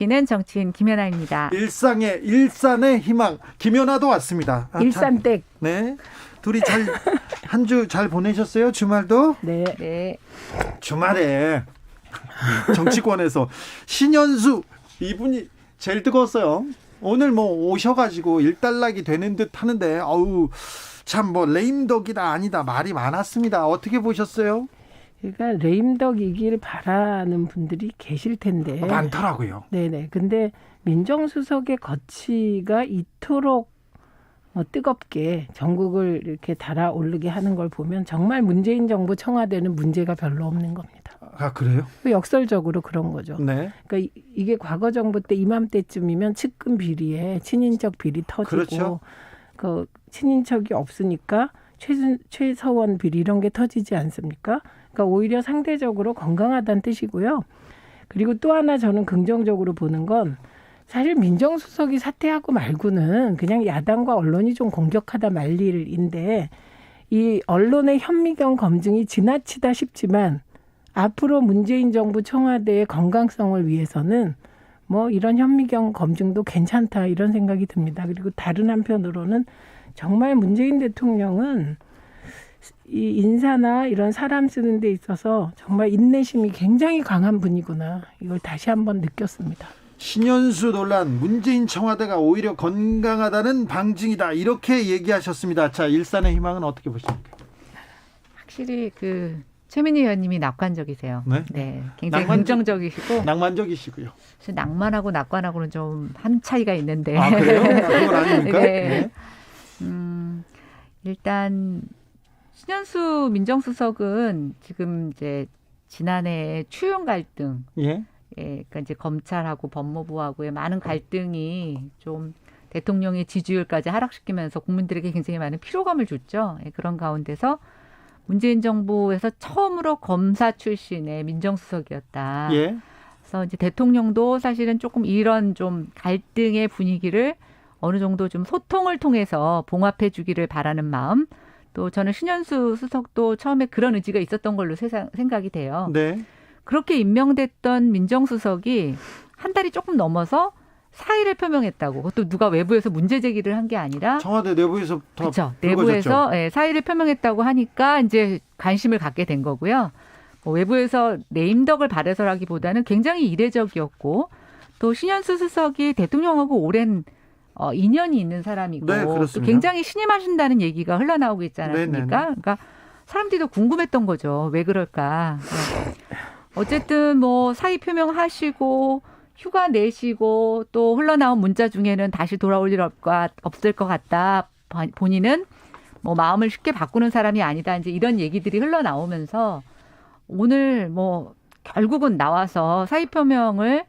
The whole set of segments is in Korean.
이는 정치인 김연아입니다. 일산의 희망 김연아도 왔습니다. 일산댁. 네, 둘이 한 주 잘 보내셨어요? 주말도? 네. 네. 주말에 정치권에서 신현수 이분이 제일 뜨거웠어요. 오늘 뭐 오셔가지고 일단락이 되는 듯 하는데 참 뭐 레임덕이다 아니다 말이 많았습니다. 어떻게 보셨어요? 그러니까 레임덕이길 바라는 분들이 계실 텐데 많더라고요. 네네. 근데 민정수석의 거취가 이토록 뜨겁게 전국을 이렇게 달아오르게 하는 걸 보면 정말 문재인 정부 청와대는 문제가 별로 없는 겁니다. 아, 그래요? 역설적으로 그런 거죠. 네. 그러니까 이게 과거 정부 때 이맘때쯤이면 측근 비리에 친인척 비리 터지고 그렇죠. 그 친인척이 없으니까 최서원 비리 이런 게 터지지 않습니까? 그러니까 오히려 상대적으로 건강하다는 뜻이고요. 그리고 또 하나 저는 긍정적으로 보는 건 사실 민정수석이 사퇴하고 말고는 그냥 야당과 언론이 좀 공격하다 말 일인데 이 언론의 현미경 검증이 지나치다 싶지만 앞으로 문재인 정부 청와대의 건강성을 위해서는 뭐 이런 현미경 검증도 괜찮다 이런 생각이 듭니다. 그리고 다른 한편으로는 정말 문재인 대통령은 이 인사나 이런 사람 쓰는 데 있어서 정말 인내심이 굉장히 강한 분이구나. 이걸 다시 한번 느꼈습니다. 신현수 논란 문재인 청와대가 오히려 건강하다는 방증이다 이렇게 얘기하셨습니다. 자, 일산의 희망은 어떻게 보십니까? 확실히 최민희 의원님이 낙관적이세요. 네. 굉장히 긍정적이시고 낭만적이시고요. 낭만하고 낙관하고는 좀 한 차이가 있는데. 아, 그래요? 그건 아닙니까? 네. 일단 신현수 민정수석은 지금 이제 지난해 추윤 갈등, 그러니까 이제 검찰하고 법무부하고의 많은 갈등이 좀 대통령의 지지율까지 하락시키면서 국민들에게 굉장히 많은 피로감을 줬죠. 그런 가운데서 문재인 정부에서 처음으로 검사 출신의 민정수석이었다. 그래서 이제 대통령도 사실은 조금 이런 좀 갈등의 분위기를 어느 정도 좀 소통을 통해서 봉합해 주기를 바라는 마음. 또 저는 신현수 수석도 처음에 그런 의지가 있었던 걸로 생각이 돼요. 네. 그렇게 임명됐던 민정수석이 한 달이 조금 넘어서 사의를 표명했다고. 그것도 누가 외부에서 문제 제기를 한 게 아니라 청와대 내부에서 그렇죠. 내부에서 사의를 표명했다고 하니까 이제 관심을 갖게 된 거고요. 외부에서 레임덕을 바래서라기보다는 굉장히 이례적이었고 또 신현수 수석이 대통령하고 오랜 인연이 있는 사람이고 네, 또 굉장히 신임하신다는 얘기가 흘러나오고 있지 않았습니까? 그러니까 사람들이 더 궁금했던 거죠. 왜 그럴까? 어쨌든 뭐 사의 표명하시고 휴가 내시고 또 흘러나온 문자 중에는 다시 돌아올 일 없을 것 같다. 본인은 뭐 마음을 쉽게 바꾸는 사람이 아니다. 이제 이런 얘기들이 흘러나오면서 오늘 뭐 결국은 나와서 사의 표명을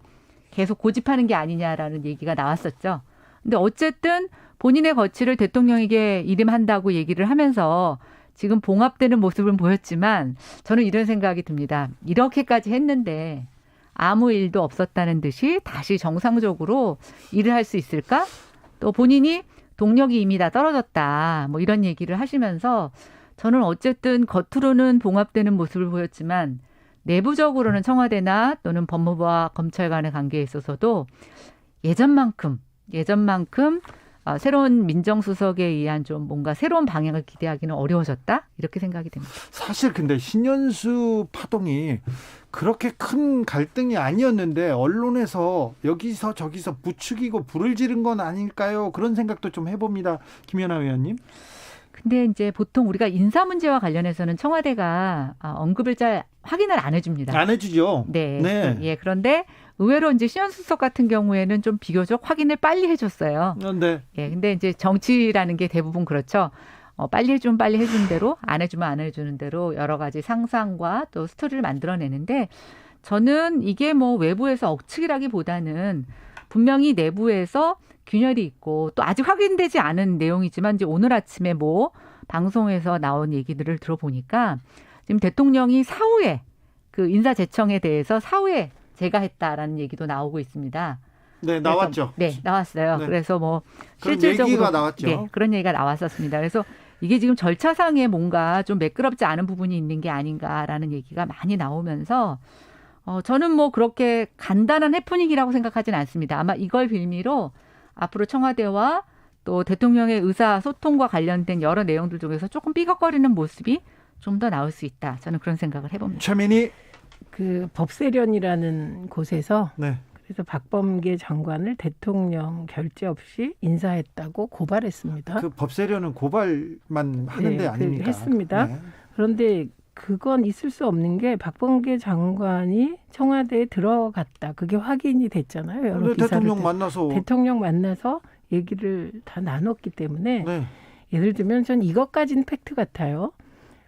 계속 고집하는 게 아니냐라는 얘기가 나왔었죠. 근데 어쨌든 본인의 거취를 대통령에게 이름한다고 얘기를 하면서 지금 봉합되는 모습은 보였지만 저는 이런 생각이 듭니다. 이렇게까지 했는데 아무 일도 없었다는 듯이 다시 정상적으로 일을 할 수 있을까? 또 본인이 동력이 이미 다 떨어졌다. 뭐 이런 얘기를 하시면서 저는 어쨌든 겉으로는 봉합되는 모습을 보였지만 내부적으로는 청와대나 또는 법무부와 검찰 간의 관계에 있어서도 예전만큼 새로운 민정수석에 의한 좀 뭔가 새로운 방향을 기대하기는 어려워졌다? 이렇게 생각이 됩니다. 사실 근데 신현수 파동이 그렇게 큰 갈등이 아니었는데 언론에서 여기서 저기서 부추기고 불을 지른 건 아닐까요? 그런 생각도 좀 해봅니다. 김연아 의원님. 근데 이제 보통 우리가 인사 문제와 관련해서는 청와대가 언급을 잘 확인을 안 해줍니다. 안 해주죠. 네. 예, 그런데 의외로 이제 신현수 수석 같은 경우에는 좀 비교적 확인을 빨리 해줬어요. 네. 예, 근데 이제 정치라는 게 대부분 그렇죠. 빨리 해주면 빨리 해주는 대로, 안 해주면 안 해주는 대로 여러 가지 상상과 또 스토리를 만들어내는데 저는 이게 뭐 외부에서 억측이라기보다는 분명히 내부에서 균열이 있고 또 아직 확인되지 않은 내용이지만 이제 오늘 아침에 뭐 방송에서 나온 얘기들을 들어보니까 지금 대통령이 사후에 그 인사 제청에 대해서 사후에 제가 했다라는 얘기도 나오고 있습니다. 네, 나왔죠. 네, 나왔어요. 네. 그래서 뭐 그런 실질적으로 얘기가 나왔죠. 네, 그런 얘기가 나왔었습니다. 그래서 이게 지금 절차상에 뭔가 좀 매끄럽지 않은 부분이 있는 게 아닌가라는 얘기가 많이 나오면서 저는 뭐 그렇게 간단한 해프닝이라고 생각하진 않습니다. 아마 이걸 빌미로 앞으로 청와대와 또 대통령의 의사소통과 관련된 여러 내용들 중에서 조금 삐걱거리는 모습이 좀 더 나올 수 있다. 저는 그런 생각을 해봅니다. 최민희. 그 법세련이라는 곳에서 네. 그래서 박범계 장관을 대통령 결재 없이 인사했다고 고발했습니다. 그 법세련은 고발만 하는 데 네, 아닙니까? 했습니다. 네. 그런데 그건 있을 수 없는 게 박범계 장관이 청와대에 들어갔다. 그게 확인이 됐잖아요. 여러 근데 기사를 대통령 만나서 얘기를 다 나눴기 때문에 네. 예를 들면 전 이것까지는 팩트 같아요.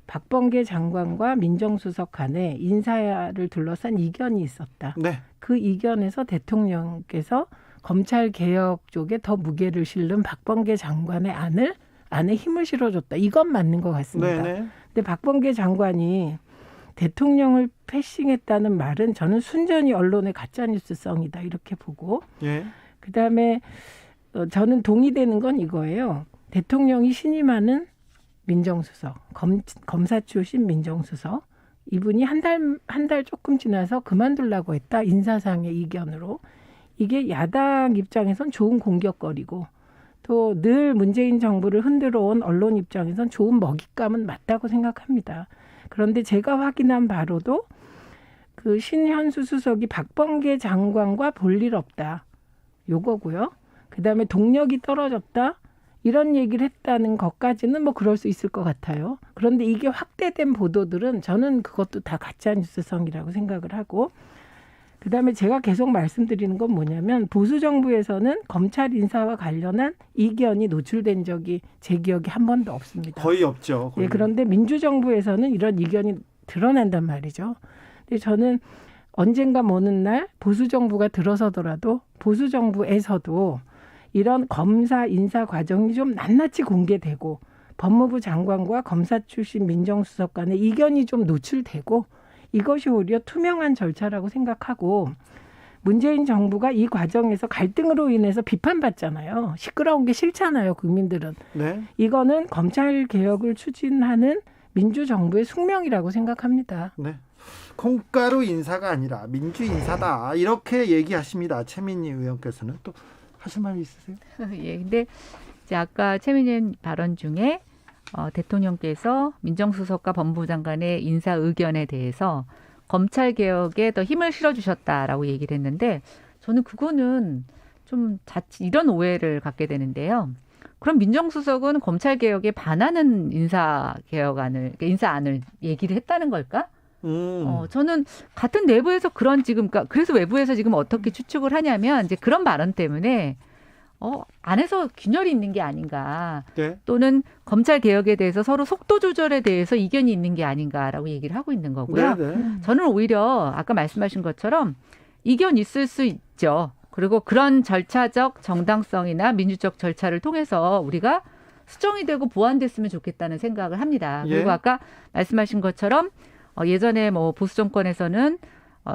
박범계 장관과 민정수석 간에 인사를 둘러싼 이견이 있었다. 네. 그 이견에서 대통령께서 검찰개혁 쪽에 더 무게를 실는 박범계 장관의 안에 힘을 실어줬다. 이건 맞는 것 같습니다. 네. 근데 박범계 장관이 대통령을 패싱했다는 말은 저는 순전히 언론의 가짜뉴스성이다. 이렇게 보고 예. 그다음에 저는 동의되는 건 이거예요. 대통령이 신임하는 민정수석, 검사 출신 민정수석, 이분이 한 달 조금 지나서 그만두려고 했다. 인사상의 이견으로. 이게 야당 입장에선 좋은 공격거리고 또 늘 문재인 정부를 흔들어 온 언론 입장에선 좋은 먹잇감은 맞다고 생각합니다. 그런데 제가 확인한 바로도 그 신현수 수석이 박범계 장관과 볼 일 없다. 요거고요. 그다음에 동력이 떨어졌다. 이런 얘기를 했다는 것까지는 뭐 그럴 수 있을 것 같아요. 그런데 이게 확대된 보도들은 저는 그것도 다 가짜뉴스성이라고 생각을 하고 그다음에 제가 계속 말씀드리는 건 뭐냐면 보수 정부에서는 검찰 인사와 관련한 이견이 노출된 적이 제 기억에 한 번도 없습니다. 거의 없죠. 거의. 예, 그런데 민주정부에서는 이런 이견이 드러난단 말이죠. 근데 저는 언젠가 먼 날 보수 정부가 들어서더라도 보수 정부에서도 이런 검사 인사 과정이 좀 낱낱이 공개되고 법무부 장관과 검사 출신 민정수석 간의 이견이 좀 노출되고 이것이 오히려 투명한 절차라고 생각하고 문재인 정부가 이 과정에서 갈등으로 인해서 비판받잖아요. 시끄러운 게 싫잖아요. 국민들은. 네. 이거는 검찰 개혁을 추진하는 민주정부의 숙명이라고 생각합니다. 네. 콩가루 인사가 아니라 민주 인사다. 이렇게 얘기하십니다. 최민희 의원께서는 또 하실 말이 있으세요? 예, 근데 이제 아까 최민희 발언 중에 대통령께서 민정수석과 법무부 장관의 인사 의견에 대해서 검찰 개혁에 더 힘을 실어주셨다라고 얘기를 했는데 저는 그거는 좀 자칫 이런 오해를 갖게 되는데요. 그럼 민정수석은 검찰 개혁에 반하는 인사안을 얘기를 했다는 걸까? 저는 같은 내부에서 그런 지금, 그래서 외부에서 지금 어떻게 추측을 하냐면 이제 그런 발언 때문에 안에서 균열이 있는 게 아닌가. 네. 또는 검찰 개혁에 대해서 서로 속도 조절에 대해서 이견이 있는 게 아닌가라고 얘기를 하고 있는 거고요. 네, 네. 저는 오히려 아까 말씀하신 것처럼 이견 있을 수 있죠. 그리고 그런 절차적 정당성이나 민주적 절차를 통해서 우리가 수정이 되고 보완됐으면 좋겠다는 생각을 합니다. 그리고 예. 아까 말씀하신 것처럼 예전에 뭐 보수 정권에서는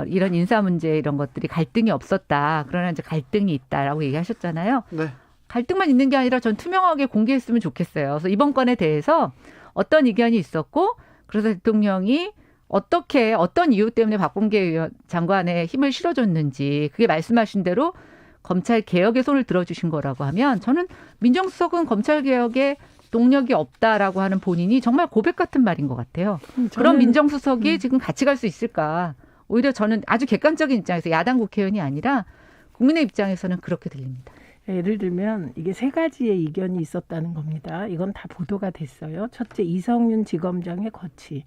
이런 인사 문제 이런 것들이 갈등이 없었다. 그러나 이제 갈등이 있다라고 얘기하셨잖아요. 네. 갈등만 있는 게 아니라 전 투명하게 공개했으면 좋겠어요. 그래서 이번 건에 대해서 어떤 의견이 있었고 그래서 대통령이 어떻게 어떤 이유 때문에 박범계 장관의 힘을 실어줬는지 그게 말씀하신 대로 검찰 개혁에 손을 들어주신 거라고 하면 저는 민정수석은 검찰 개혁에 동력이 없다라고 하는 본인이 정말 고백 같은 말인 것 같아요. 그런 민정수석이 지금 같이 갈 수 있을까? 오히려 저는 아주 객관적인 입장에서 야당 국회의원이 아니라 국민의 입장에서는 그렇게 들립니다. 예를 들면 이게 세 가지의 이견이 있었다는 겁니다. 이건 다 보도가 됐어요. 첫째, 이성윤 지검장의 거취.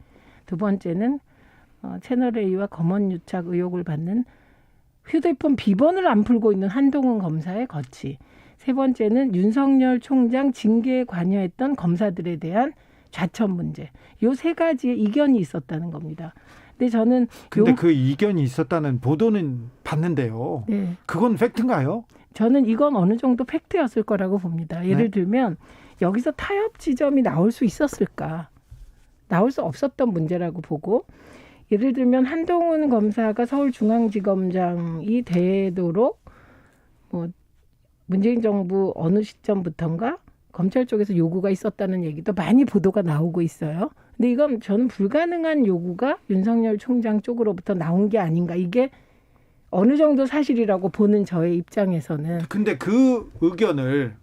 두 번째는 채널A와 검언유착 의혹을 받는 휴대폰 비번을 안 풀고 있는 한동훈 검사의 거취. 세 번째는 윤석열 총장 징계에 관여했던 검사들에 대한 좌천 문제. 요 세 가지의 이견이 있었다는 겁니다. 근데 저는 근데 그 이견이 있었다는 보도는 봤는데요. 네. 그건 팩트인가요? 저는 이건 어느 정도 팩트였을 거라고 봅니다. 예를 들면 여기서 타협 지점이 나올 수 있었을까? 나올 수 없었던 문제라고 보고 예를 들면 한동훈 검사가 서울중앙지검장이 되도록 문재인 정부 어느 시점부터인가 검찰 쪽에서 요구가 있었다는 얘기도 많이 보도가 나오고 있어요. 근데 이건 저는 불가능한 요구가 윤석열 총장 쪽으로부터 나온 게 아닌가. 이게 어느 정도 사실이라고 보는 저의 입장에서는. 근데 그 의견을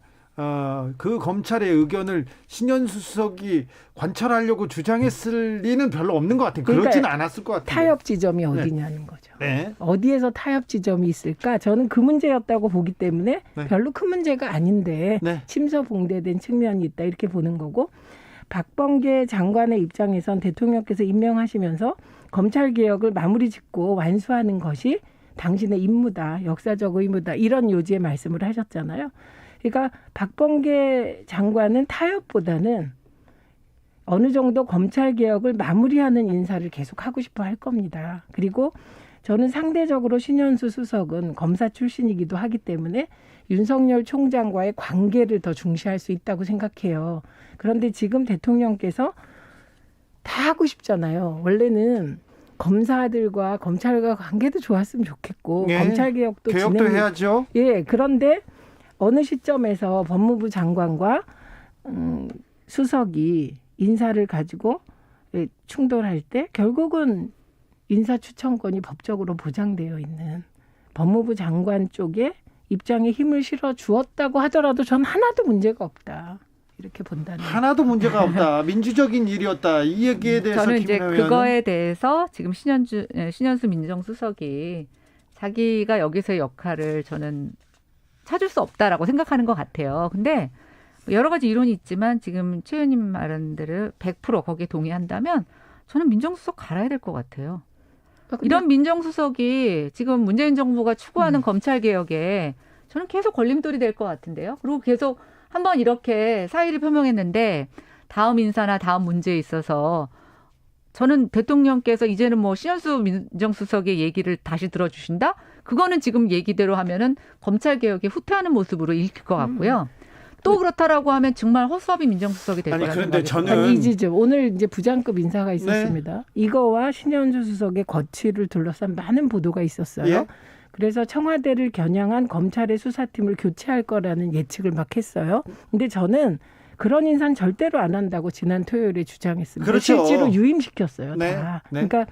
그 검찰의 의견을 신현수 수석이 관철하려고 주장했을 리는 별로 없는 것 같아요. 그렇지는 그러니까 않았을 것 같아요. 타협 지점이 어디냐는 거죠. 네. 어디에서 타협 지점이 있을까? 저는 그 문제였다고 보기 때문에 네. 별로 큰 문제가 아닌데 네. 침소봉대된 측면이 있다 이렇게 보는 거고, 박범계 장관의 입장에선 대통령께서 임명하시면서 검찰개혁을 마무리 짓고 완수하는 것이 당신의 임무다, 역사적 의무다, 이런 요지의 말씀을 하셨잖아요. 그러니까 박범계 장관은 타협보다는 어느 정도 검찰개혁을 마무리하는 인사를 계속 하고 싶어 할 겁니다. 그리고 저는 상대적으로 신현수 수석은 검사 출신이기도 하기 때문에 윤석열 총장과의 관계를 더 중시할 수 있다고 생각해요. 그런데 지금 대통령께서 다 하고 싶잖아요. 원래는 검사들과 검찰과 관계도 좋았으면 좋겠고, 예, 검찰개혁도 개혁도 해야죠. 예, 그런데 어느 시점에서 법무부 장관과 수석이 인사를 가지고 충돌할 때 결국은 인사추천권이 법적으로 보장되어 있는 법무부 장관 쪽에 입장에 힘을 실어 주었다고 하더라도 전 하나도 문제가 없다, 이렇게 본다는. 하나도 문제가 없다. 민주적인 일이었다. 이 얘기에 대해서 저는 이제 김은혜 그거에 대해서 지금 신현수 민정수석이 자기가 여기서의 역할을 저는 찾을 수 없다라고 생각하는 것 같아요. 근데 여러 가지 이론이 있지만 지금 최 의원님 말한 대로 100% 거기에 동의한다면 저는 민정수석 갈아야 될 것 같아요. 이런 민정수석이 지금 문재인 정부가 추구하는 검찰개혁에 저는 계속 걸림돌이 될 것 같은데요. 그리고 계속 한번 이렇게 사의를 표명했는데 다음 인사나 다음 문제에 있어서 저는 대통령께서 이제는 뭐 신현수 민정수석의 얘기를 다시 들어주신다? 그거는 지금 얘기대로 하면은 검찰개혁에 후퇴하는 모습으로 읽힐 것 같고요. 또 그렇다라고 하면 정말 허수아비 민정수석이 될 거라는 그런데 생각이 저는 이지죠. 오늘 이제 부장급 인사가 있었습니다. 네. 이거와 신현수 수석의 거취를 둘러싼 많은 보도가 있었어요. 예? 그래서 청와대를 겨냥한 검찰의 수사팀을 교체할 거라는 예측을 막 했어요. 근데 저는 그런 인사는 절대로 안 한다고 지난 토요일에 주장했습니다. 그렇죠. 실제로 유임시켰어요. 네. 다. 네. 그러니까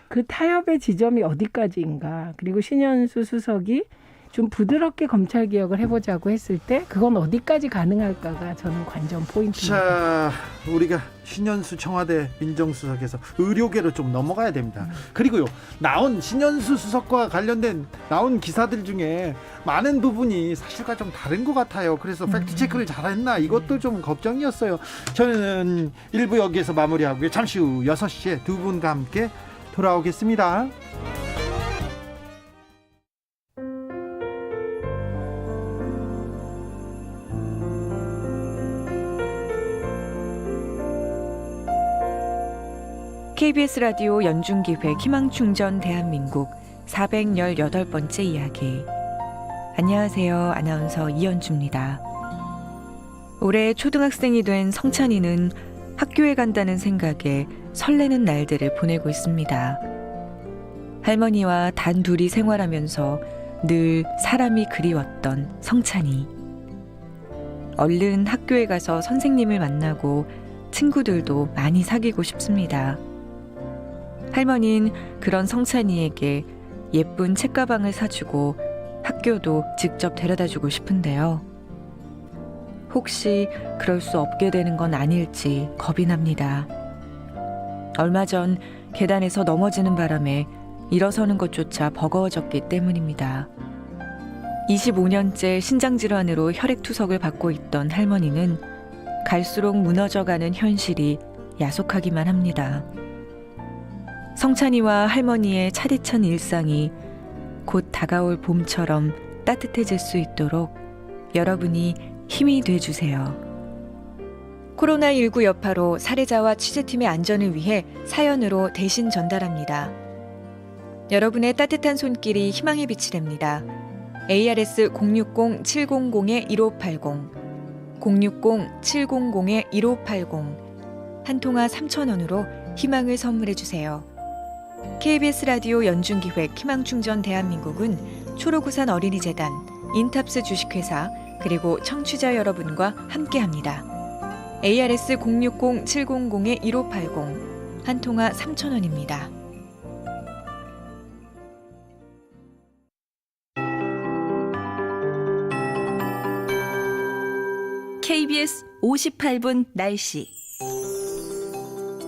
그 타협의 지점이 어디까지인가. 그리고 신현수 수석이 좀 부드럽게 검찰개혁을 해보자고 했을 때 그건 어디까지 가능할까가 저는 관전 포인트입니다. 자, 우리가 신현수 청와대 민정수석에서 의료계로 좀 넘어가야 됩니다. 그리고요, 나온 신현수 수석과 관련된 나온 기사들 중에 많은 부분이 사실과 좀 다른 것 같아요. 그래서 팩트체크를 잘했나 이것도 좀 걱정이었어요. 저는 1부 여기에서 마무리하고요. 잠시 후 6시에 두 분과 함께 돌아오겠습니다. KBS 라디오 연중기획 희망충전 대한민국 418번째 이야기. 안녕하세요. 아나운서 이연주입니다. 올해 초등학생이 된 성찬이는 학교에 간다는 생각에 설레는 날들을 보내고 있습니다. 할머니와 단 둘이 생활하면서 늘 사람이 그리웠던 성찬이. 얼른 학교에 가서 선생님을 만나고 친구들도 많이 사귀고 싶습니다. 할머니는 그런 성찬이에게 예쁜 책가방을 사주고 학교도 직접 데려다주고 싶은데요. 혹시 그럴 수 없게 되는 건 아닐지 겁이 납니다. 얼마 전 계단에서 넘어지는 바람에 일어서는 것조차 버거워졌기 때문입니다. 25년째 신장질환으로 혈액투석을 받고 있던 할머니는 갈수록 무너져가는 현실이 야속하기만 합니다. 성찬이와 할머니의 차디찬 일상이 곧 다가올 봄처럼 따뜻해질 수 있도록 여러분이 힘이 돼주세요. 코로나19 여파로 사례자와 취재팀의 안전을 위해 사연으로 대신 전달합니다. 여러분의 따뜻한 손길이 희망의 빛이 됩니다. ARS 060-700-1580 060-700-1580 한 통화 3,000원으로 희망을 선물해 주세요. KBS 라디오 연중기획 희망충전 대한민국은 초록우산 어린이재단, 인탑스 주식회사 그리고 청취자 여러분과 함께합니다. ARS 060-700-1580 한 통화 3,000원입니다. KBS 58분 날씨.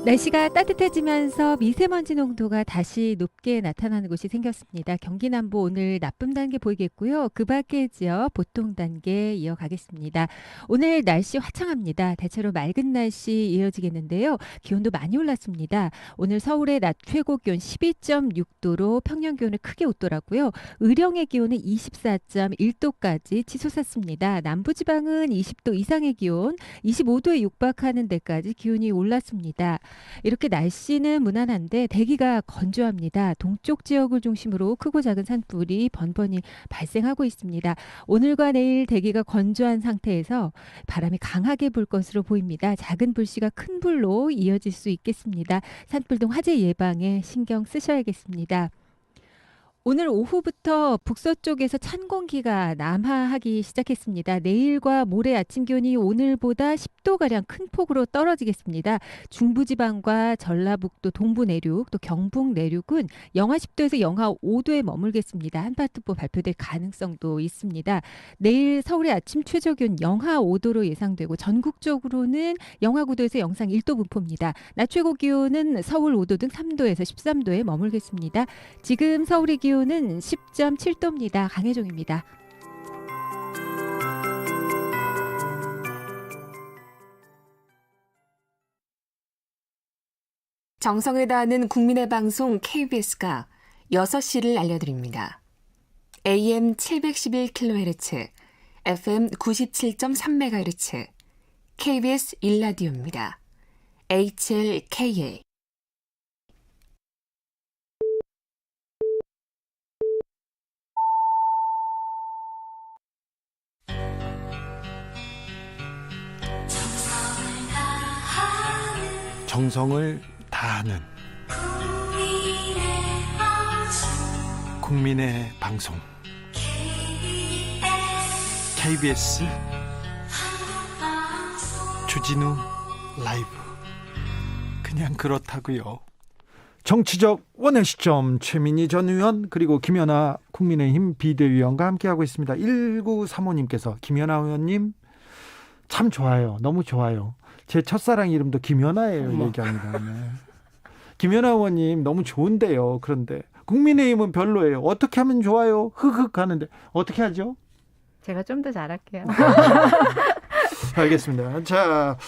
날씨가 따뜻해지면서 미세먼지 농도가 다시 높게 나타나는 곳이 생겼습니다. 경기 남부 오늘 나쁨 단계 보이겠고요. 그 밖의 지역 보통 단계 이어가겠습니다. 오늘 날씨 화창합니다. 대체로 맑은 날씨 이어지겠는데요. 기온도 많이 올랐습니다. 오늘 서울의 낮 최고 기온 12.6도로 평년 기온을 크게 웃돌았고요. 의령의 기온은 24.1도까지 치솟았습니다. 남부지방은 20도 이상의 기온, 25도에 육박하는 데까지 기온이 올랐습니다. 이렇게 날씨는 무난한데 대기가 건조합니다. 동쪽 지역을 중심으로 크고 작은 산불이 번번이 발생하고 있습니다. 오늘과 내일 대기가 건조한 상태에서 바람이 강하게 불 것으로 보입니다. 작은 불씨가 큰 불로 이어질 수 있겠습니다. 산불 등 화재 예방에 신경 쓰셔야겠습니다. 오늘 오후부터 북서쪽에서 찬 공기가 남하하기 시작했습니다. 내일과 모레 아침 기온이 오늘보다 10도가량 큰 폭으로 떨어지겠습니다. 중부지방과 전라북도 동부 내륙 또 경북 내륙은 영하 10도에서 영하 5도에 머물겠습니다. 한파특보 발표될 가능성도 있습니다. 내일 서울의 아침 최저 기온 영하 5도로 예상되고 전국적으로는 영하 9도에서 영상 1도 분포입니다. 낮 최고 기온은 서울 5도 등 3도에서 13도에 머물겠습니다. 지금 서울의 기온은 10.7도입니다. 강혜종입니다. 정성을 다하는 국민의 방송 KBS가 6시를 알려드립니다. AM 711kHz, FM 97.3MHz, KBS 1라디오입니다. HLKA 정성을 다하는 국민의 방송 KBS 주진우 라이브. 그냥 그렇다고요. 정치적 원의 시점 최민희 전 의원 그리고 김연아 국민의힘 비대위원과 함께하고 있습니다. 1935님께서 김연아 의원님 참 좋아요. 너무 좋아요. 제 첫사랑 이름도 김연아예요. 얘기합니다. 네. 김연아 의원님 너무 좋은데요. 그런데 국민의힘은 별로예요. 어떻게 하면 좋아요? 흑흑 하는데 어떻게 하죠? 제가 좀 더 잘할게요. 알겠습니다. 자,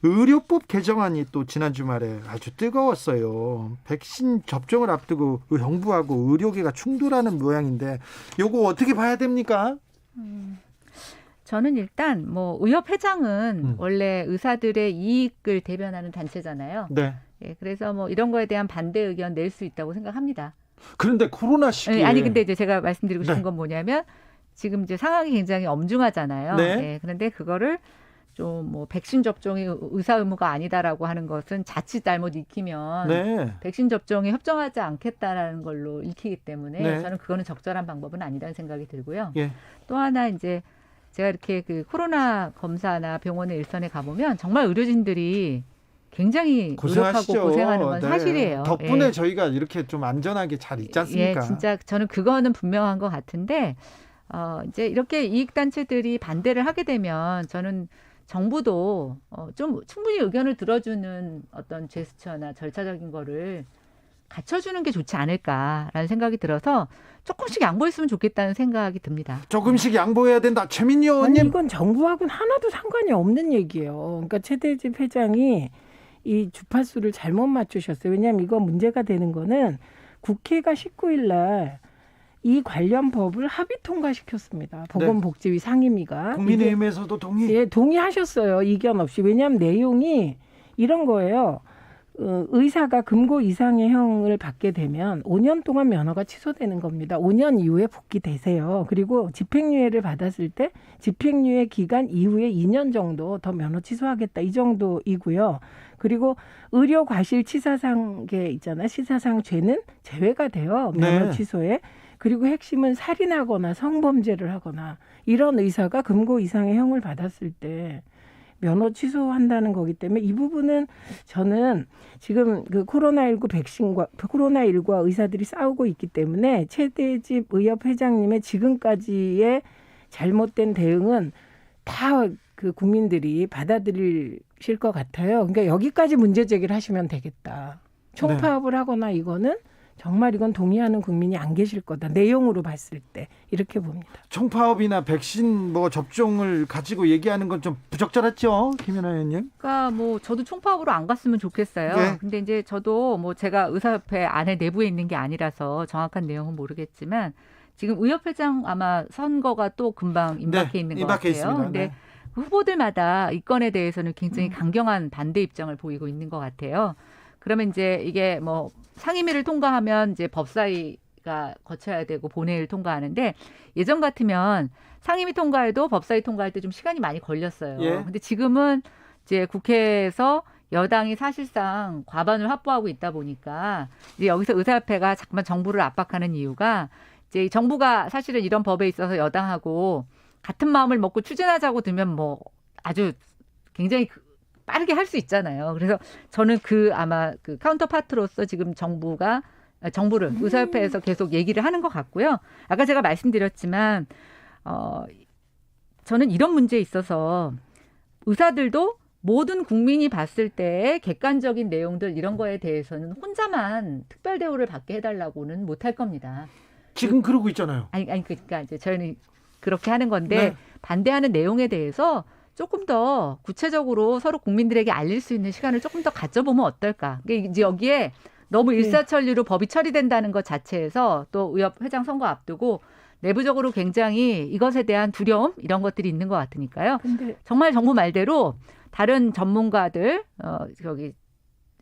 의료법 개정안이 또 지난 주말에 아주 뜨거웠어요. 백신 접종을 앞두고 정부하고 의료계가 충돌하는 모양인데 요거 어떻게 봐야 됩니까? 저는 일단 뭐 의협회장은 원래 의사들의 이익을 대변하는 단체잖아요. 네. 예, 그래서 뭐 이런 거에 대한 반대 의견 낼 수 있다고 생각합니다. 그런데 코로나 시기에 예, 아니 근데 이제 제가 말씀드리고 싶은 네. 건 뭐냐면 지금 이제 상황이 굉장히 엄중하잖아요. 네. 예, 그런데 그거를 좀 뭐 백신 접종이 의사 의무가 아니다라고 하는 것은 자칫 잘못 익히면 네. 백신 접종에 협정하지 않겠다라는 걸로 읽히기 때문에 네. 저는 그거는 적절한 방법은 아니라는 생각이 들고요. 예. 또 하나 이제 제가 이렇게 그 코로나 검사나 병원의 일선에 가보면 정말 의료진들이 굉장히 고생하시죠. 노력하고 고생하는 건 네. 사실이에요. 덕분에 예. 저희가 이렇게 좀 안전하게 잘 있지 않습니까? 예, 진짜 저는 그거는 분명한 것 같은데 이제 이렇게 이익단체들이 반대를 하게 되면 저는 정부도 좀 충분히 의견을 들어주는 어떤 제스처나 절차적인 거를 갖춰주는 게 좋지 않을까라는 생각이 들어서 조금씩 양보했으면 좋겠다는 생각이 듭니다. 조금씩 양보해야 된다. 최민희 아니 의원님. 이건 정부하고는 하나도 상관이 없는 얘기예요. 그러니까 최대집 회장이 이 주파수를 잘못 맞추셨어요. 왜냐하면 이거 문제가 되는 거는 국회가 19일 날 이 관련 법을 합의 통과시켰습니다. 보건복지위 상임위가. 국민의힘에서도 동의. 예, 동의하셨어요. 이견 없이. 왜냐하면 내용이 이런 거예요. 의사가 금고 이상의 형을 받게 되면 5년 동안 면허가 취소되는 겁니다. 5년 이후에 복귀되세요. 그리고 집행유예를 받았을 때 집행유예 기간 이후에 2년 정도 더 면허 취소하겠다. 이 정도이고요. 그리고 의료 과실 치사상계 있잖아요. 치사상 죄는 제외가 돼요. 면허 네. 취소에. 그리고 핵심은 살인하거나 성범죄를 하거나 이런 의사가 금고 이상의 형을 받았을 때 면허 취소한다는 거기 때문에 이 부분은 저는 지금 그 코로나19와 의사들이 싸우고 있기 때문에 최대집 의협 회장님의 지금까지의 잘못된 대응은 다 그 국민들이 받아들이실 것 같아요. 그러니까 여기까지 문제 제기를 하시면 되겠다. 총파업을 하거나 이거는 정말 이건 동의하는 국민이 안 계실 거다. 내용으로 봤을 때 이렇게 봅니다. 총파업이나 백신 뭐 접종을 가지고 얘기하는 건 좀 부적절했죠, 김연아 의원님. 그러니까 뭐 저도 총파업으로 안 갔으면 좋겠어요. 네. 근데 이제 저도 뭐 제가 의사협회 안에 내부에 있는 게 아니라서 정확한 내용은 모르겠지만 지금 의협회장 아마 선거가 또 금방 임박해 있는 것 임박해 같아요. 있습니다. 근데 네. 후보들마다 이 건에 대해서는 굉장히 강경한 반대 입장을 보이고 있는 것 같아요. 그러면 이제 이게 뭐 상임위를 통과하면 이제 법사위가 거쳐야 되고 본회의를 통과하는데 예전 같으면 상임위 통과해도 법사위 통과할 때 좀 시간이 많이 걸렸어요. 예. 근데 지금은 이제 국회에서 여당이 사실상 과반을 확보하고 있다 보니까 이제 여기서 의사협회가 자꾸만 정부를 압박하는 이유가 이제 정부가 사실은 이런 법에 있어서 여당하고 같은 마음을 먹고 추진하자고 들면 뭐 아주 굉장히 빠르게 할 수 있잖아요. 그래서 저는 아마 그 카운터파트로서 지금 정부를 의사협회에서 계속 얘기를 하는 것 같고요. 아까 제가 말씀드렸지만 저는 이런 문제에 있어서 의사들도 모든 국민이 봤을 때 객관적인 내용들 이런 거에 대해서는 혼자만 특별 대우를 받게 해달라고는 못할 겁니다. 지금 그러고 있잖아요. 아니 그러니까 이제 저희는 그렇게 하는 건데 네. 반대하는 내용에 대해서 조금 더 구체적으로 서로 국민들에게 알릴 수 있는 시간을 조금 더 가져보면 어떨까? 그러니까 이제 여기에 너무 일사천리로 법이 처리된다는 것 자체에서 또 의협 회장 선거 앞두고 내부적으로 굉장히 이것에 대한 두려움 이런 것들이 있는 것 같으니까요. 근데 정말 정부 말대로 다른 전문가들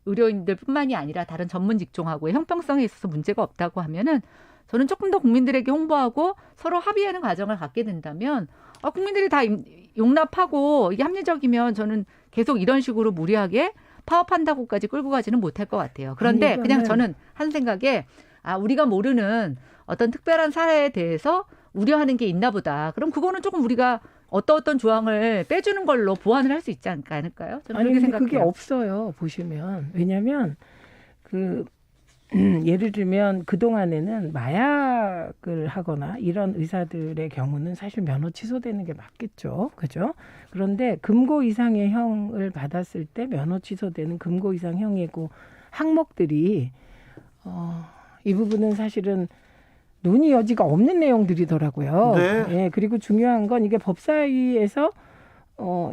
의료인들뿐만이 아니라 다른 전문 직종하고의 형평성에 있어서 문제가 없다고 하면은 저는 조금 더 국민들에게 홍보하고 서로 합의하는 과정을 갖게 된다면 국민들이 다 용납하고 이게 합리적이면 저는 계속 이런 식으로 무리하게 파업한다고까지 끌고 가지는 못할 것 같아요. 그런데 그냥 저는 한 생각에 우리가 모르는 어떤 특별한 사례에 대해서 우려하는 게 있나 보다. 그럼 그거는 조금 우리가 어떤 조항을 빼주는 걸로 보완을 할 수 있지 않을까요? 저는 그렇게 생각해요. 그게 없어요. 보시면. 왜냐하면 예를 들면 그동안에는 마약을 하거나 이런 의사들의 경우는 사실 면허 취소되는 게 맞겠죠. 그죠? 그런데 금고 이상의 형을 받았을 때 면허 취소되는 금고 이상 형이고 항목들이 이 부분은 사실은 논의 여지가 없는 내용들이더라고요. 네. 예, 그리고 중요한 건 이게 법사위에서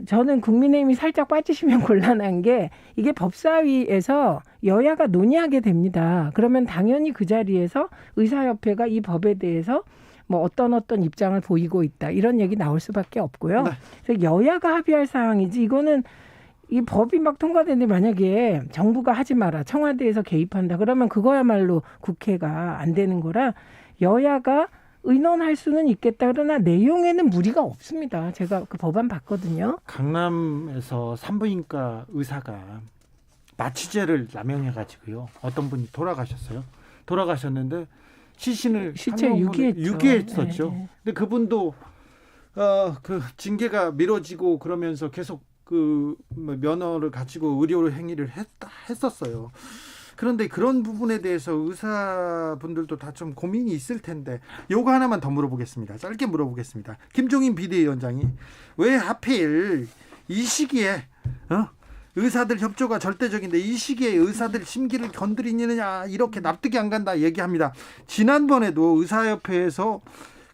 저는 국민의힘이 살짝 빠지시면 곤란한 게 이게 법사위에서 여야가 논의하게 됩니다. 그러면 당연히 그 자리에서 의사협회가 이 법에 대해서 뭐 어떤 입장을 보이고 있다. 이런 얘기 나올 수밖에 없고요. 네. 그래서 여야가 합의할 사항이지 이거는 이 법이 막 통과되는데 만약에 정부가 하지 마라. 청와대에서 개입한다. 그러면 그거야말로 국회가 안 되는 거라 여야가 의논할 수는 있겠다. 그러나 내용에는 무리가 없습니다. 제가 그 법안 봤거든요. 강남에서 산부인과 의사가 마취제를 남용해가지고요. 어떤 분이 돌아가셨어요. 돌아가셨는데 시신을 시체 유기했었죠. 네. 근데 그분도 그 징계가 미뤄지고 그러면서 계속 그 면허를 가지고 의료 행위를 했었어요. 그런데 그런 부분에 대해서 의사분들도 다 좀 고민이 있을 텐데 요거 하나만 더 물어보겠습니다. 짧게 물어보겠습니다. 김종인 비대위원장이 왜 하필 이 시기에 의사들 협조가 절대적인데 이 시기에 의사들 심기를 건드리느냐 이렇게 납득이 안 간다 얘기합니다. 지난번에도 의사협회에서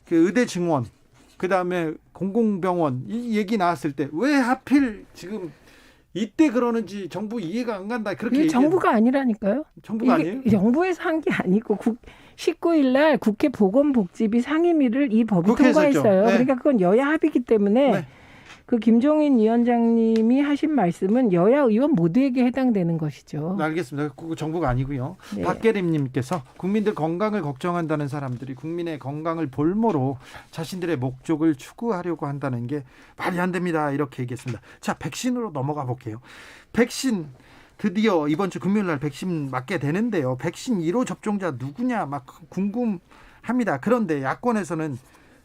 그 의대 증원 그다음에 공공병원 이 얘기 나왔을 때 왜 하필 지금 이때 그러는지 정부 이해가 안 간다. 그렇게 이게 정부가 아니라니까요. 정부가 아니에요? 정부에서 한 게 아니고 19일 날 국회 보건복지위 상임위를 이 법이 통과했어요. 네. 그러니까 그건 여야 합의이기 때문에 네. 그 김종인 위원장님이 하신 말씀은 여야 의원 모두에게 해당되는 것이죠. 알겠습니다. 그거 정부가 아니고요. 네. 박계림님께서 국민들 건강을 걱정한다는 사람들이 국민의 건강을 볼모로 자신들의 목적을 추구하려고 한다는 게 말이 안 됩니다. 이렇게 얘기했습니다. 자, 백신으로 넘어가 볼게요. 백신 드디어 이번 주 금요일 날 백신 맞게 되는데요. 백신 1호 접종자 누구냐 막 궁금합니다. 그런데 야권에서는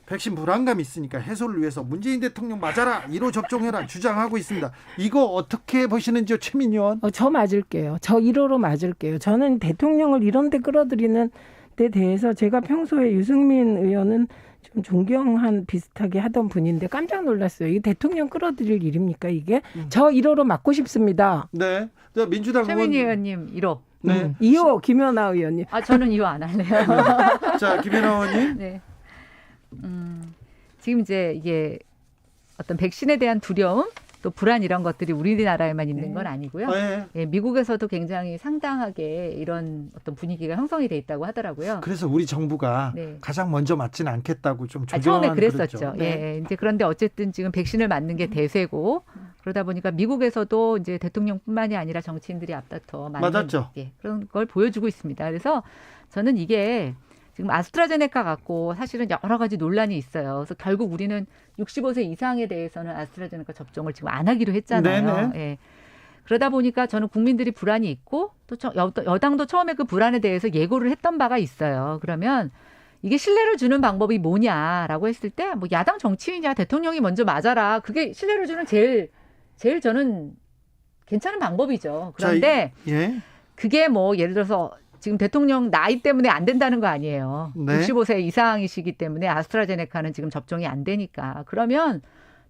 백신 불안감이 있으니까 해소를 위해서 문재인 대통령 맞아라, 1호 접종해라 주장하고 있습니다. 이거 어떻게 보시는지요, 최민희 의원? 저 맞을게요. 저 1호로 맞을게요. 저는 대통령을 이런 데 끌어들이는 데 대해서 제가 평소에 유승민 의원은 좀 존경한 비슷하게 하던 분인데 깜짝 놀랐어요. 이게 대통령 끌어들일 일입니까 이게? 저 1호로 맞고 싶습니다. 네. 저 민주당 최민희 의원. 의원님 1호. 네. 2호 김연아 의원님. 저는 2호 안 할래요. 자, 김연아 의원님. 네. 지금 이제 이게 어떤 백신에 대한 두려움 또 불안 이런 것들이 우리나라에만 있는 건 아니고요. 네. 예, 미국에서도 굉장히 상당하게 이런 어떤 분위기가 형성이 돼 있다고 하더라고요. 그래서 우리 정부가 네. 가장 먼저 맞지는 않겠다고 좀 조정한 처음에 그랬었죠. 그랬죠. 네. 예, 이제 그런데 어쨌든 지금 백신을 맞는 게 대세고 그러다 보니까 미국에서도 이제 대통령뿐만이 아니라 정치인들이 앞다퉈 맞는 맞았죠. 예, 그런 걸 보여주고 있습니다. 그래서 저는 이게 지금 아스트라제네카 갖고 사실은 여러 가지 논란이 있어요. 그래서 결국 우리는 65세 이상에 대해서는 아스트라제네카 접종을 지금 안 하기로 했잖아요. 예. 그러다 보니까 저는 국민들이 불안이 있고 또 여당도 처음에 그 불안에 대해서 예고를 했던 바가 있어요. 그러면 이게 신뢰를 주는 방법이 뭐냐라고 했을 때 뭐 야당 정치인이야 대통령이 먼저 맞아라. 그게 신뢰를 주는 제일 저는 괜찮은 방법이죠. 그런데 예. 그게 뭐 예를 들어서 지금 대통령 나이 때문에 안 된다는 거 아니에요. 네. 65세 이상이시기 때문에 아스트라제네카는 지금 접종이 안 되니까. 그러면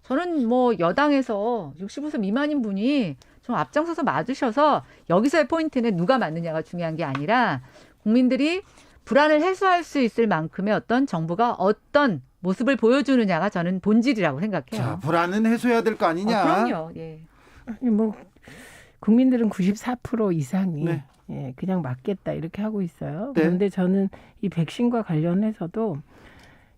저는 뭐 여당에서 65세 미만인 분이 좀 앞장서서 맞으셔서 여기서의 포인트는 누가 맞느냐가 중요한 게 아니라 국민들이 불안을 해소할 수 있을 만큼의 어떤 정부가 어떤 모습을 보여주느냐가 저는 본질이라고 생각해요. 자, 불안은 해소해야 될 거 아니냐. 그럼요. 예. 아니 뭐 국민들은 94% 이상이 네. 예, 그냥 맞겠다 이렇게 하고 있어요. 네. 그런데 저는 이 백신과 관련해서도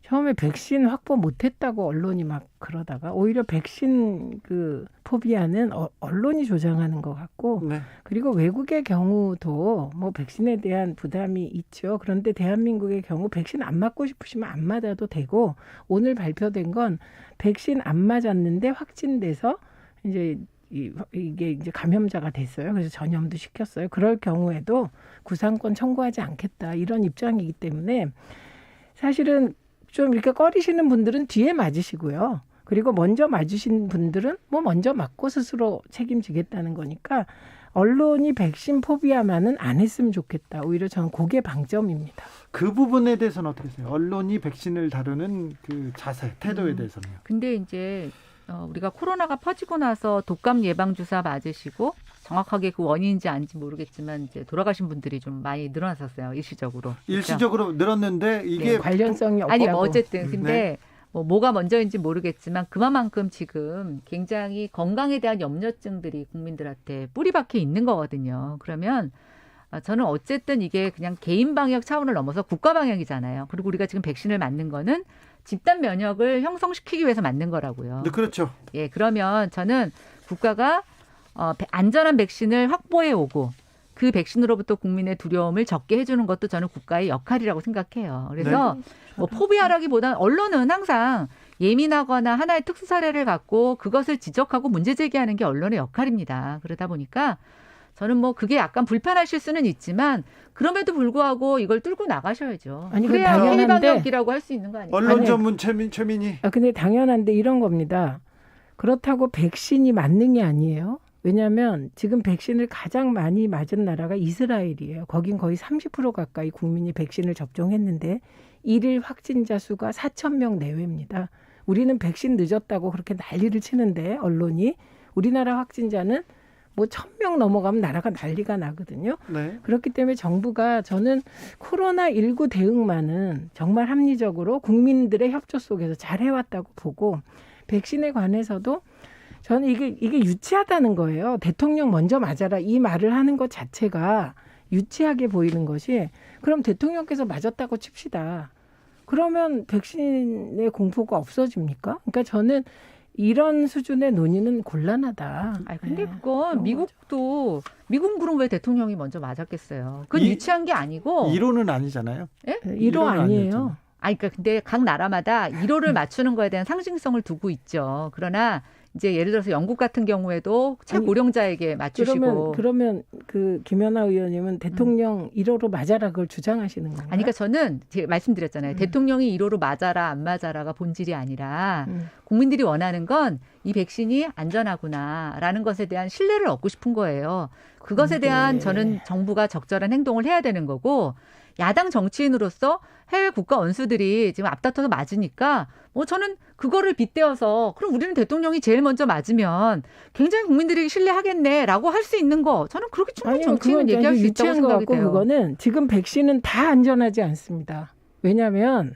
처음에 백신 확보 못했다고 언론이 막 그러다가 오히려 백신 그 포비아는 언론이 조장하는 것 같고 네. 그리고 외국의 경우도 뭐 백신에 대한 부담이 있죠. 그런데 대한민국의 경우 백신 안 맞고 싶으시면 안 맞아도 되고 오늘 발표된 건 백신 안 맞았는데 확진돼서 이제 이게 이제 감염자가 됐어요. 그래서 전염도 시켰어요. 그럴 경우에도 구상권 청구하지 않겠다 이런 입장이기 때문에 사실은 좀 이렇게 꺼리시는 분들은 뒤에 맞으시고요. 그리고 먼저 맞으신 분들은 뭐 먼저 맞고 스스로 책임지겠다는 거니까 언론이 백신 포비아만은 안 했으면 좋겠다. 오히려 저는 그게 방점입니다. 그 부분에 대해서는 어떻게 하세요? 언론이 백신을 다루는 그 자세, 태도에 대해서는요. 근데 이제 우리가 코로나가 퍼지고 나서 독감 예방 주사 맞으시고 정확하게 그 원인인지 아닌지 모르겠지만 이제 돌아가신 분들이 좀 많이 늘어났었어요. 일시적으로. 일시적으로 늘었는데 이게 네, 관련성이 없다고. 아니 뭐 어쨌든 근데 네. 뭐가 먼저인지 모르겠지만 그만큼 지금 굉장히 건강에 대한 염려증들이 국민들한테 뿌리박혀 있는 거거든요. 그러면 저는 어쨌든 이게 그냥 개인 방역 차원을 넘어서 국가 방역이잖아요. 그리고 우리가 지금 백신을 맞는 거는 집단 면역을 형성시키기 위해서 맞는 거라고요. 네, 그렇죠. 예, 그러면 저는 국가가 안전한 백신을 확보해 오고 그 백신으로부터 국민의 두려움을 적게 해주는 것도 저는 국가의 역할이라고 생각해요. 그래서 뭐 포비아라기보다는 언론은 항상 예민하거나 하나의 특수 사례를 갖고 그것을 지적하고 문제 제기하는 게 언론의 역할입니다. 그러다 보니까 저는 뭐 그게 약간 불편하실 수는 있지만 그럼에도 불구하고 이걸 뚫고 나가셔야죠. 아니, 그래야 당연한데 해방역이라고 할 수 있는 거 아니에요? 언론 아니, 전문 최민희. 근데 당연한데 이런 겁니다. 그렇다고 백신이 만능이 아니에요. 왜냐하면 지금 백신을 가장 많이 맞은 나라가 이스라엘이에요. 거긴 거의 30% 가까이 국민이 백신을 접종했는데 일일 확진자 수가 4,000명 내외입니다. 우리는 백신 늦었다고 그렇게 난리를 치는데 언론이 우리나라 확진자는 뭐 1,000명 넘어가면 나라가 난리가 나거든요. 네. 그렇기 때문에 정부가 저는 코로나19 대응만은 정말 합리적으로 국민들의 협조 속에서 잘 해왔다고 보고 백신에 관해서도 저는 이게 유치하다는 거예요. 대통령 먼저 맞아라 이 말을 하는 것 자체가 유치하게 보이는 것이 그럼 대통령께서 맞았다고 칩시다. 그러면 백신의 공포가 없어집니까? 그러니까 저는 이런 수준의 논의는 곤란하다. 아니, 근데 네, 그건 그런 미국도 미국은 그럼 왜 대통령이 먼저 맞았겠어요? 그건 유치한 게 아니고. 1호는 아니잖아요. 예? 1호 아니에요. 아니, 그러니까 근데 각 나라마다 1호를 맞추는 거에 대한 상징성을 두고 있죠. 그러나 이제 예를 들어서 영국 같은 경우에도 최고령자에게 맞추시고. 그러면 그 김연아 의원님은 대통령 1호로 맞아라 그걸 주장하시는 건가요? 아니, 그러니까 저는 제가 말씀드렸잖아요. 대통령이 1호로 맞아라 안 맞아라가 본질이 아니라 국민들이 원하는 건 이 백신이 안전하구나라는 것에 대한 신뢰를 얻고 싶은 거예요. 그것에 대한 저는 정부가 적절한 행동을 해야 되는 거고, 야당 정치인으로서 해외 국가 원수들이 지금 앞다퉈서 맞으니까 뭐 저는 그거를 빗대어서 그럼 우리는 대통령이 제일 먼저 맞으면 굉장히 국민들이 신뢰하겠네라고 할 수 있는 거, 저는 그렇게 충분히 정치인은 얘기할 수 있다고 생각이 돼요. 그거는 지금 백신은 다 안전하지 않습니다. 왜냐하면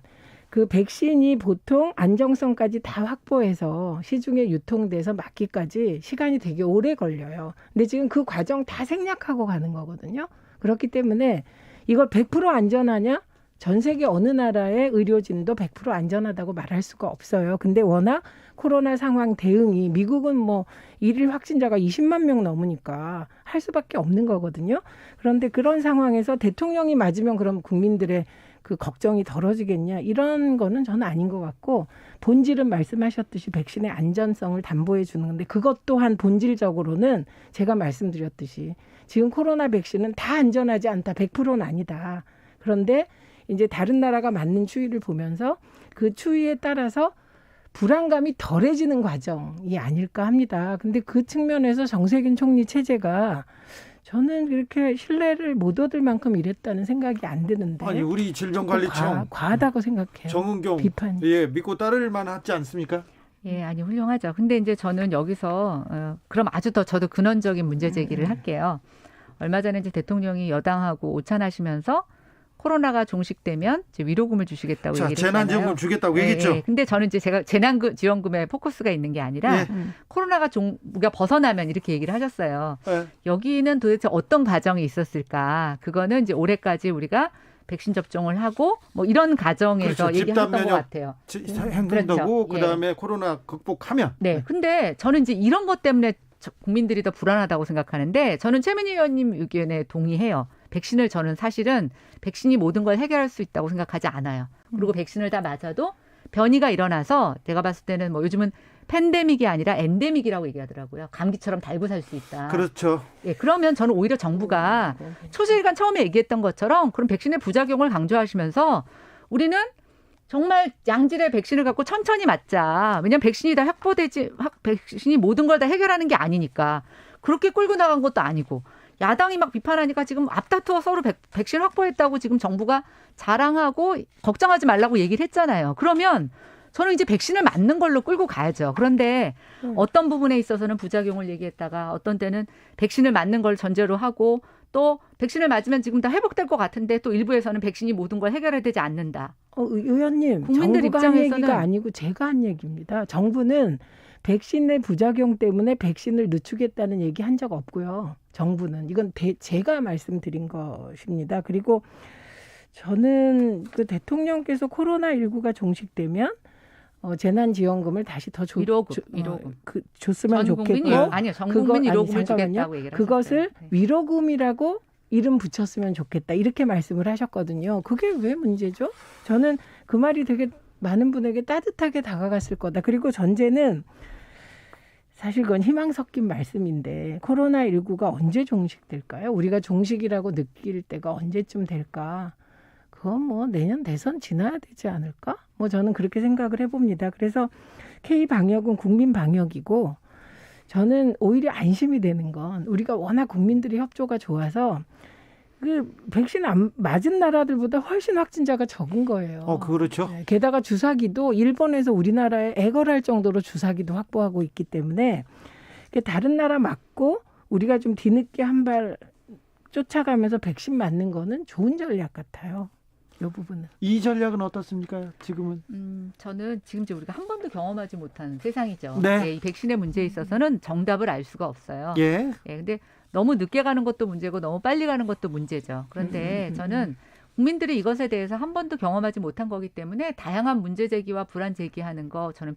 그 백신이 보통 안정성까지 다 확보해서 시중에 유통돼서 맞기까지 시간이 되게 오래 걸려요. 근데 지금 그 과정 다 생략하고 가는 거거든요. 그렇기 때문에 이걸 100% 안전하냐? 전 세계 어느 나라의 의료진도 100% 안전하다고 말할 수가 없어요. 근데 워낙 코로나 상황 대응이 미국은 뭐 일일 확진자가 20만 명 넘으니까 할 수밖에 없는 거거든요. 그런데 그런 상황에서 대통령이 맞으면 그럼 국민들의 그 걱정이 덜어지겠냐, 이런 거는 저는 아닌 것 같고, 본질은 말씀하셨듯이 백신의 안전성을 담보해 주는 건데, 그것 또한 본질적으로는 제가 말씀드렸듯이 지금 코로나 백신은 다 안전하지 않다, 100%는 아니다. 그런데 이제 다른 나라가 맞는 추이를 보면서 그 추이에 따라서 불안감이 덜해지는 과정이 아닐까 합니다. 근데 그 측면에서 정세균 총리 체제가 저는 그렇게 신뢰를 못 얻을 만큼 이랬다는 생각이 안 드는데. 아니, 우리 질병관리청 과하다고 생각해요. 정은경 비판이. 예, 믿고 따를 만하지 않습니까? 예, 아니 훌륭하죠. 근데 이제 저는 여기서 그럼 아주 더 저도 근원적인 문제 제기를 할게요. 얼마 전에 이제 대통령이 여당하고 오찬하시면서 코로나가 종식되면 이제 위로금을 주시겠다고 얘기를 했잖아요. 재난지원금 주겠다고 얘기했죠. 예. 근데 저는 이제 제가 재난지원금에 포커스가 있는 게 아니라 코로나가 우리가 벗어나면 이렇게 얘기를 하셨어요. 여기는 도대체 어떤 과정이 있었을까? 그거는 이제 올해까지 우리가 백신 접종을 하고 뭐 이런 과정에서 그렇죠. 얘기했던 것 같아요. 행동되고 그다음에 코로나 극복하면. 네. 근데 저는 이제 이런 것 때문에 국민들이 더 불안하다고 생각하는데, 저는 최민희 의원님 의견에 동의해요. 백신을 저는 사실은 백신이 모든 걸 해결할 수 있다고 생각하지 않아요. 그리고 백신을 다 맞아도 변이가 일어나서 제가 봤을 때는 뭐 요즘은 팬데믹이 아니라 엔데믹이라고 얘기하더라고요. 감기처럼 달고 살 수 있다. 그렇죠. 예, 그러면 저는 오히려 정부가 초실간 처음에 얘기했던 것처럼 그런 백신의 부작용을 강조하시면서 우리는 정말 양질의 백신을 갖고 천천히 맞자. 왜냐하면 백신이 다 백신이 모든 걸 다 해결하는 게 아니니까. 그렇게 끌고 나간 것도 아니고. 야당이 막 비판하니까 지금 앞다투어 서로 백신 확보했다고 지금 정부가 자랑하고 걱정하지 말라고 얘기를 했잖아요. 그러면 저는 이제 백신을 맞는 걸로 끌고 가야죠. 그런데 어떤 부분에 있어서는 부작용을 얘기했다가 어떤 때는 백신을 맞는 걸 전제로 하고 또 백신을 맞으면 지금 다 회복될 것 같은데 또 일부에서는 백신이 모든 걸 해결해야 되지 않는다. 의원님, 국민들 정부가 한 입장에서는 얘기가 아니고 제가 한 얘기입니다. 정부는 백신의 부작용 때문에 백신을 늦추겠다는 얘기 한 적 없고요. 정부는. 이건 제가 말씀드린 것입니다. 그리고 저는 그 대통령께서 코로나19가 종식되면 재난지원금을 다시 더 위로금. 줬으면 좋겠고. 아니요. 전 국민 위로금을 주겠다고 얘기를 하셨어요. 그것을 위로금이라고 이름 붙였으면 좋겠다. 이렇게 말씀을 하셨거든요. 그게 왜 문제죠? 저는 그 말이 되게 많은 분에게 따뜻하게 다가갔을 거다. 그리고 전제는 사실 그건 희망 섞인 말씀인데 코로나19가 언제 종식될까요? 우리가 종식이라고 느낄 때가 언제쯤 될까? 그건 뭐 내년 대선 지나야 되지 않을까? 뭐 저는 그렇게 생각을 해봅니다. 그래서 K방역은 국민 방역이고 저는 오히려 안심이 되는 건 우리가 워낙 국민들의 협조가 좋아서 그 백신 안 맞은 나라들보다 훨씬 확진자가 적은 거예요. 그렇죠. 네, 게다가 주사기도 일본에서 우리나라에 애걸할 정도로 주사기도 확보하고 있기 때문에 다른 나라 맞고 우리가 좀 뒤늦게 한 발 쫓아가면서 백신 맞는 거는 좋은 전략 같아요. 이 부분은. 이 전략은 어떻습니까? 지금은? 저는 지금 이제 우리가 한 번도 경험하지 못한 세상이죠. 네. 예, 이 백신의 문제에 있어서는 정답을 알 수가 없어요. 예. 근데 너무 늦게 가는 것도 문제고 너무 빨리 가는 것도 문제죠. 그런데 저는 국민들이 이것에 대해서 한 번도 경험하지 못한 거기 때문에 다양한 문제 제기와 불안 제기하는 거 저는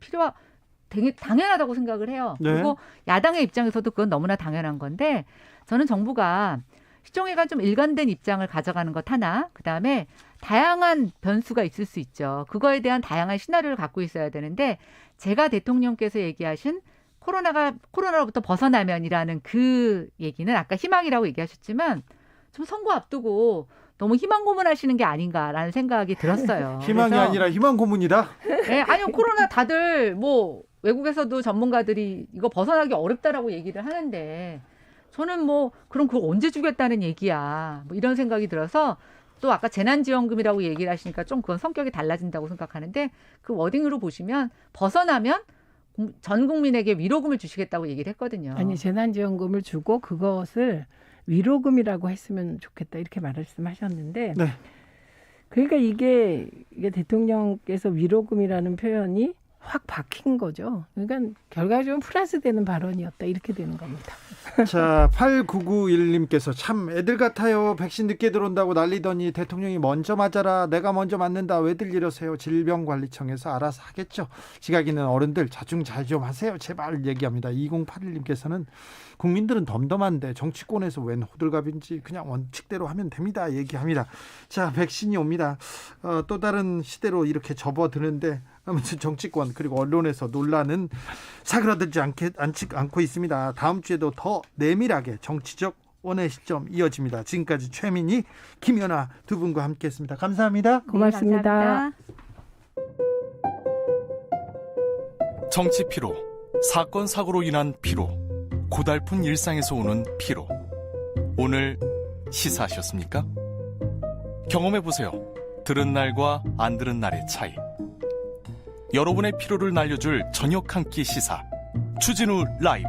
되게 당연하다고 생각을 해요. 네. 그리고 야당의 입장에서도 그건 너무나 당연한 건데 저는 정부가 시정회가 좀 일관된 입장을 가져가는 것 하나, 그다음에 다양한 변수가 있을 수 있죠. 그거에 대한 다양한 시나리오를 갖고 있어야 되는데 제가 대통령께서 얘기하신 코로나로부터 벗어나면이라는 그 얘기는 아까 희망이라고 얘기하셨지만 좀 선거 앞두고 너무 희망 고문하시는 게 아닌가라는 생각이 들었어요. 희망이 그래서 아니라 희망 고문이다. 네, 아니요, 코로나 다들 뭐 외국에서도 전문가들이 이거 벗어나기 어렵다라고 얘기를 하는데 저는 뭐 그럼 그거 언제 주겠다는 얘기야. 뭐 이런 생각이 들어서 또 아까 재난지원금이라고 얘기를 하시니까 좀 그건 성격이 달라진다고 생각하는데 그 워딩으로 보시면 벗어나면 전 국민에게 위로금을 주시겠다고 얘기를 했거든요. 아니 재난지원금을 주고 그것을 위로금이라고 했으면 좋겠다 이렇게 말씀하셨는데 네. 그러니까 이게 대통령께서 위로금이라는 표현이 확 박힌 거죠. 그러니까 결과적으로 플러스 되는 발언이었다 이렇게 되는 겁니다. 자, 8991님께서 참 애들 같아요. 백신 늦게 들어온다고 난리더니 대통령이 먼저 맞아라. 내가 먼저 맞는다. 왜들 이러세요. 질병관리청에서 알아서 하겠죠. 지각 있는 어른들 자중 잘 좀 하세요. 제발 얘기합니다. 2081님께서는 국민들은 덤덤한데 정치권에서 웬 호들갑인지 그냥 원칙대로 하면 됩니다. 얘기합니다. 자, 백신이 옵니다. 또 다른 시대로 이렇게 접어드는데 아무튼 정치권 그리고 언론에서 논란은 사그라들지 않고 있습니다. 다음 주에도 더 내밀하게 정치적 원의 시점 이어집니다. 지금까지 최민희, 김연아 두 분과 함께했습니다. 감사합니다. 고맙습니다. 네, 감사합니다. 정치 피로, 사건 사고로 인한 피로, 고달픈 일상에서 오는 피로. 오늘 시사하셨습니까? 경험해보세요. 들은 날과 안 들은 날의 차이. 여러분의 피로를 날려줄 저녁 한 끼 시사. 추진우 라이브.